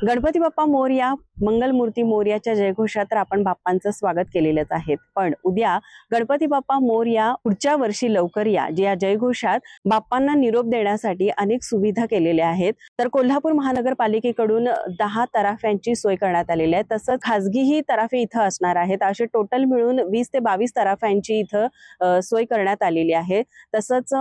गणपती बाप्पा मोरया, मंगलमूर्ती मोरयाच्या जयघोषात तर आपण बाप्पांचं स्वागत केलेलंच आहे। पण उद्या गणपती बाप्पा मोरया पुढच्या वर्षी लवकर या या जयघोषात बाप्पांना निरोप देण्यासाठी अनेक सुविधा केलेल्या आहेत। तर कोल्हापूर महानगरपालिकेकडून 10 तराफ्यांची सोय करण्यात आलेली आहे। तसंच खासगीही तराफे इथं असणार आहेत। असे टोटल मिळून 20 ते 22 तराफ्यांची इथं सोय करण्यात आलेली आहे। तसंच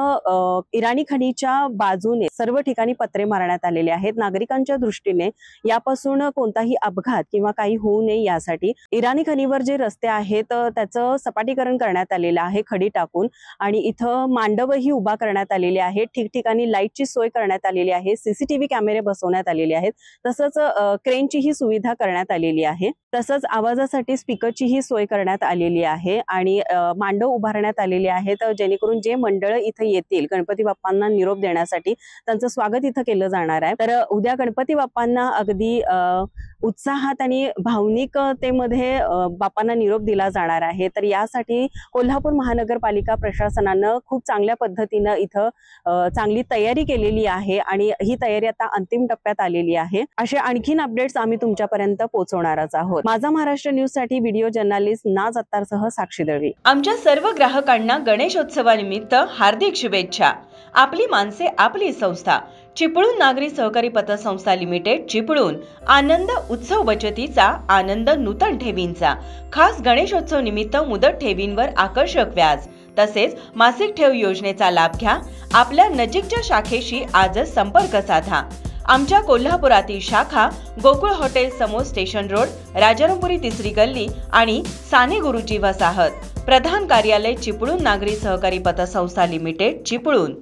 इराणी खणीच्या बाजूने सर्व ठिकाणी पत्रे मारण्यात आलेले आहेत। नागरिकांच्या दृष्टीने यापासून कोणताही अपघात किंवा काही होऊ नये यासाठी इराणी खणीवर जे रस्ते आहेत त्याचं सपाटीकरण करण्यात आलेलं आहे खडी टाकून, आणि इथं मांडवही उभा करण्यात आलेले आहे। ठिकठिकाणी लाईटची सोय करण्यात आलेली आहे। सीसीटीव्ही कॅमेरे बसवण्यात आलेले आहेत। तसंच क्रेनची ही सुविधा करण्यात आलेली आहे। तसंच आवाजासाठी स्पीकरचीही सोय करण्यात आलेली आहे आणि मांडव उभारण्यात आलेले आहेत, जेणेकरून जे मंडळ इथं येतील गणपती बाप्पांना निरोप देण्यासाठी त्यांचं स्वागत इथं केलं जाणार आहे। तर उद्या गणपती बाप्पांना अगदी उत्साहात आणि भावनिकतेमध्ये बाप्पांना निरोप दिला जाणार आहे। तर यासाठी कोल्हापूर महानगरपालिका प्रशासनानं खूप चांगल्या पद्धतीनं इथं चांगली तयारी केलेली आहे आणि ही तयारी आता अंतिम टप्प्यात आलेली आहे। असे आणखीन अपडेट्स आम्ही तुमच्यापर्यंत पोहोचवणारच आहोत। माझा महाराष्ट्र न्यूज साठी व्हिडिओ जर्नलिस्ट नाज अत्तारसह साक्षी दळवी। आमच्या सर्व ग्राहकांना गणेशोत्सवानिमित्त हार्दिक शुभेच्छा। आपली माणसे आपली संस्था चिपळूण नागरी सहकारी पतसंस्था लिमिटेड चिपळूण आनंद उत्सव बचतीचा आनंद नूतन ठेवींचा खास गणेशोत्सव निमित्त मुदत ठेवींवर आकर्षक व्याज तसेच मासिक ठेव योजनेचा लाभ घ्या। आपल्या नजीकच्या शाखेशी आजच संपर्क साधा। आमच्या कोल्हापुरातील शाखा गोकुळ हॉटेल समोर स्टेशन रोड, राजारामपुरी 3री गल्ली आणि साने गुरुजी वसाहत। प्रधान कार्यालय चिपळूण नागरी सहकारी पतसंस्था लिमिटेड चिपळूण।